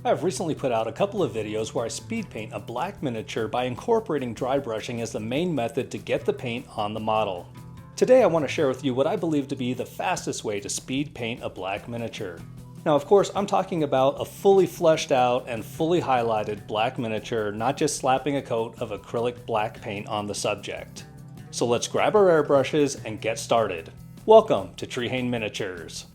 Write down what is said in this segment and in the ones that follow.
I've recently put out a couple of videos where I speed paint a black miniature by incorporating dry brushing as the main method to get the paint on the model. Today I want to share with you what I believe to be the fastest way to speed paint a black miniature. Now of course I'm talking about a fully fleshed out and fully highlighted black miniature, not just slapping a coat of acrylic black paint on the subject. So let's grab our airbrushes and get started. Welcome to Trehane Miniatures.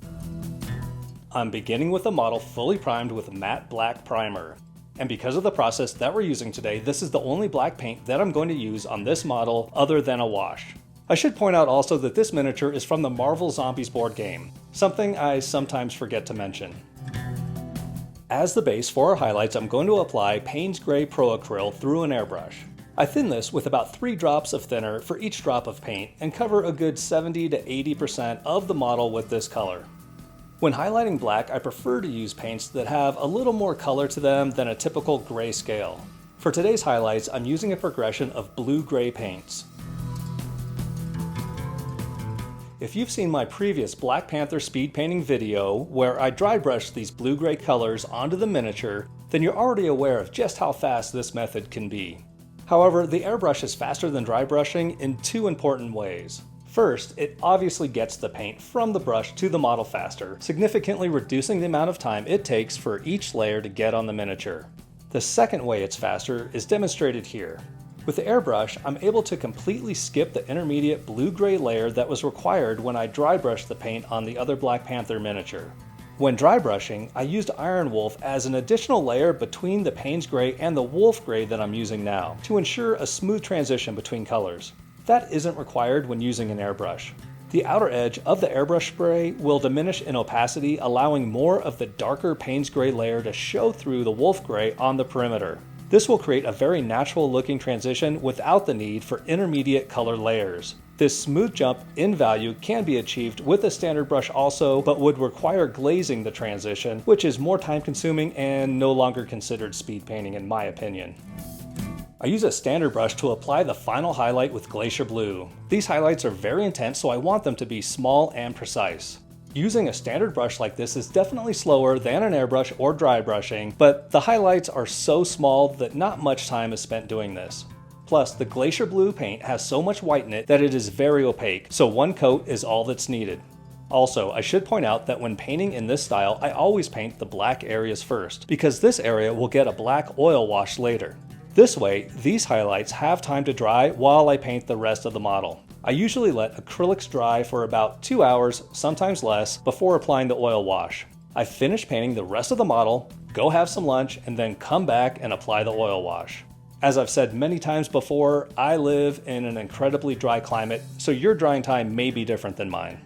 I'm beginning with a model fully primed with matte black primer. And because of the process that we're using today, this is the only black paint that I'm going to use on this model other than a wash. I should point out also that this miniature is from the Marvel Zombies board game, something I sometimes forget to mention. As the base for our highlights, I'm going to apply Payne's Gray Pro Acryl through an airbrush. I thin this with about 3 drops of thinner for each drop of paint and cover a good 70 to 80% of the model with this color. When highlighting black, I prefer to use paints that have a little more color to them than a typical grayscale. For today's highlights, I'm using a progression of blue-gray paints. If you've seen my previous Black Panther speed painting video where I dry brushed these blue-gray colors onto the miniature, then you're already aware of just how fast this method can be. However, the airbrush is faster than dry brushing in 2 important ways. First, it obviously gets the paint from the brush to the model faster, significantly reducing the amount of time it takes for each layer to get on the miniature. The second way it's faster is demonstrated here. With the airbrush, I'm able to completely skip the intermediate blue-gray layer that was required when I dry brushed the paint on the other Black Panther miniature. When dry brushing, I used Iron Wolf as an additional layer between the Payne's Gray and the Wolf Gray that I'm using now, to ensure a smooth transition between colors. That isn't required when using an airbrush. The outer edge of the airbrush spray will diminish in opacity, allowing more of the darker Payne's Gray layer to show through the Wolf Gray on the perimeter. This will create a very natural looking transition without the need for intermediate color layers. This smooth jump in value can be achieved with a standard brush also, but would require glazing the transition, which is more time consuming and no longer considered speed painting in my opinion. I use a standard brush to apply the final highlight with Glacier Blue. These highlights are very intense, so I want them to be small and precise. Using a standard brush like this is definitely slower than an airbrush or dry brushing, but the highlights are so small that not much time is spent doing this. Plus, the Glacier Blue paint has so much white in it that it is very opaque, so one coat is all that's needed. Also, I should point out that when painting in this style, I always paint the black areas first, because this area will get a black oil wash later. This way, these highlights have time to dry while I paint the rest of the model. I usually let acrylics dry for about 2 hours, sometimes less, before applying the oil wash. I finish painting the rest of the model, go have some lunch, and then come back and apply the oil wash. As I've said many times before, I live in an incredibly dry climate, so your drying time may be different than mine.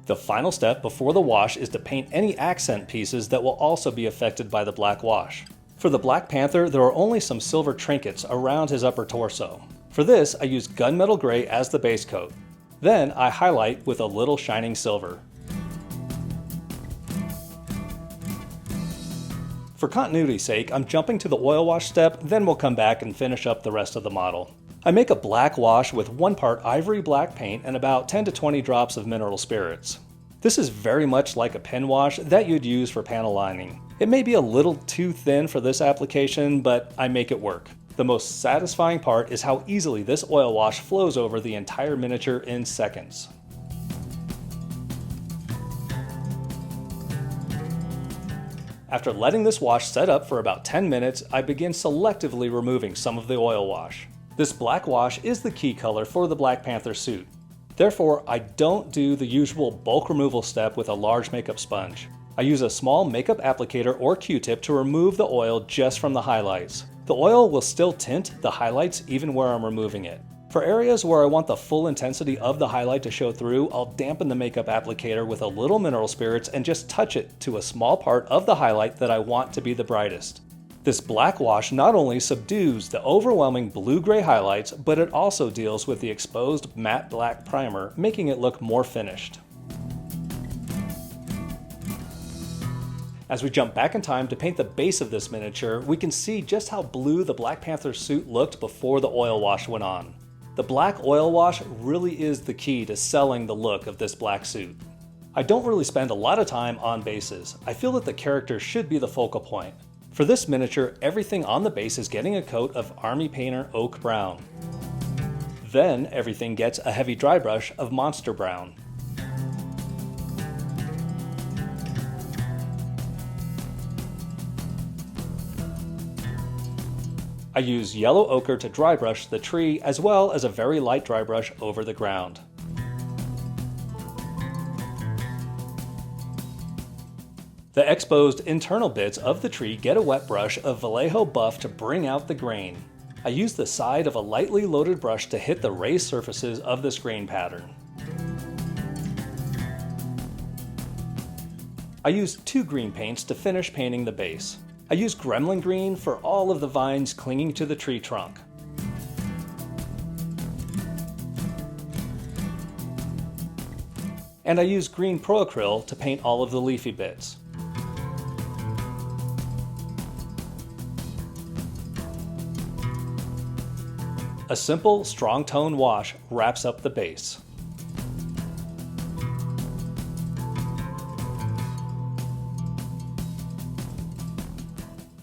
The final step before the wash is to paint any accent pieces that will also be affected by the black wash. For the Black Panther, there are only some silver trinkets around his upper torso. For this, I use gunmetal gray as the base coat. Then I highlight with a little shining silver. For continuity's sake, I'm jumping to the oil wash step, then we'll come back and finish up the rest of the model. I make a black wash with 1 part ivory black paint and about 10 to 20 drops of mineral spirits. This is very much like a pen wash that you'd use for panel lining. It may be a little too thin for this application, but I make it work. The most satisfying part is how easily this oil wash flows over the entire miniature in seconds. After letting this wash set up for about 10 minutes, I begin selectively removing some of the oil wash. This black wash is the key color for the Black Panther suit. Therefore, I don't do the usual bulk removal step with a large makeup sponge. I use a small makeup applicator or Q-tip to remove the oil just from the highlights. The oil will still tint the highlights even where I'm removing it. For areas where I want the full intensity of the highlight to show through, I'll dampen the makeup applicator with a little mineral spirits and just touch it to a small part of the highlight that I want to be the brightest. This black wash not only subdues the overwhelming blue-gray highlights, but it also deals with the exposed matte black primer, making it look more finished. As we jump back in time to paint the base of this miniature, we can see just how blue the Black Panther suit looked before the oil wash went on. The black oil wash really is the key to selling the look of this black suit. I don't really spend a lot of time on bases. I feel that the character should be the focal point. For this miniature, everything on the base is getting a coat of Army Painter Oak Brown. Then everything gets a heavy dry brush of Monster Brown. I use yellow ochre to dry brush the tree as well as a very light dry brush over the ground. The exposed internal bits of the tree get a wet brush of Vallejo buff to bring out the grain. I use the side of a lightly loaded brush to hit the raised surfaces of this grain pattern. I use 2 green paints to finish painting the base. I use Gremlin Green for all of the vines clinging to the tree trunk. And I use Green Proacryl to paint all of the leafy bits. A simple, strong tone wash wraps up the base.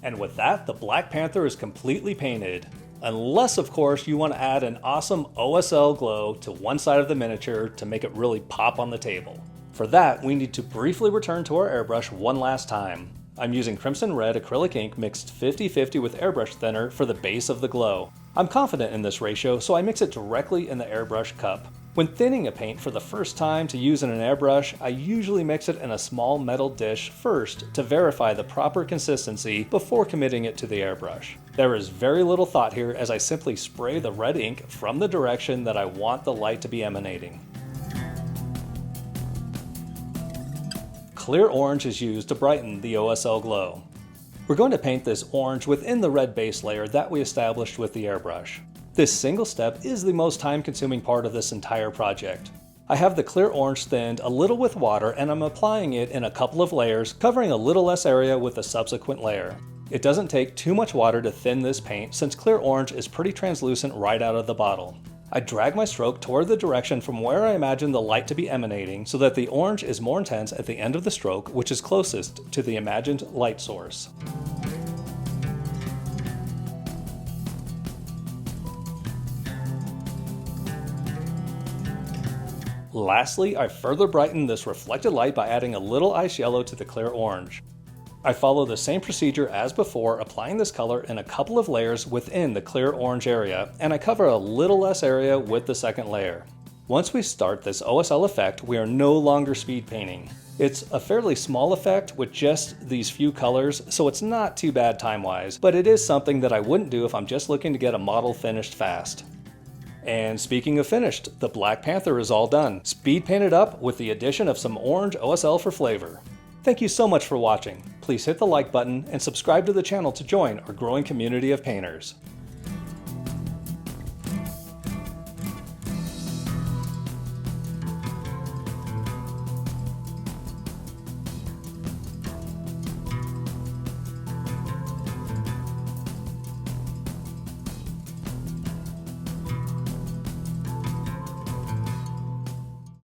And with that, the Black Panther is completely painted. Unless, of course, you want to add an awesome OSL glow to one side of the miniature to make it really pop on the table. For that, we need to briefly return to our airbrush one last time. I'm using Crimson Red acrylic ink mixed 50-50 with airbrush thinner for the base of the glow. I'm confident in this ratio, so I mix it directly in the airbrush cup. When thinning a paint for the first time to use in an airbrush, I usually mix it in a small metal dish first to verify the proper consistency before committing it to the airbrush. There is very little thought here as I simply spray the red ink from the direction that I want the light to be emanating. Clear orange is used to brighten the OSL glow. We're going to paint this orange within the red base layer that we established with the airbrush. This single step is the most time-consuming part of this entire project. I have the clear orange thinned a little with water and I'm applying it in a couple of layers, covering a little less area with a subsequent layer. It doesn't take too much water to thin this paint since clear orange is pretty translucent right out of the bottle. I drag my stroke toward the direction from where I imagine the light to be emanating so that the orange is more intense at the end of the stroke, which is closest to the imagined light source. Lastly, I further brighten this reflected light by adding a little ice yellow to the clear orange. I follow the same procedure as before, applying this color in a couple of layers within the clear orange area, and I cover a little less area with the second layer. Once we start this OSL effect, we are no longer speed painting. It's a fairly small effect with just these few colors, so it's not too bad time-wise, but it is something that I wouldn't do if I'm just looking to get a model finished fast. And speaking of finished, the Black Panther is all done. Speed painted up with the addition of some orange OSL for flavor. Thank you so much for watching. Please hit the like button and subscribe to the channel to join our growing community of painters.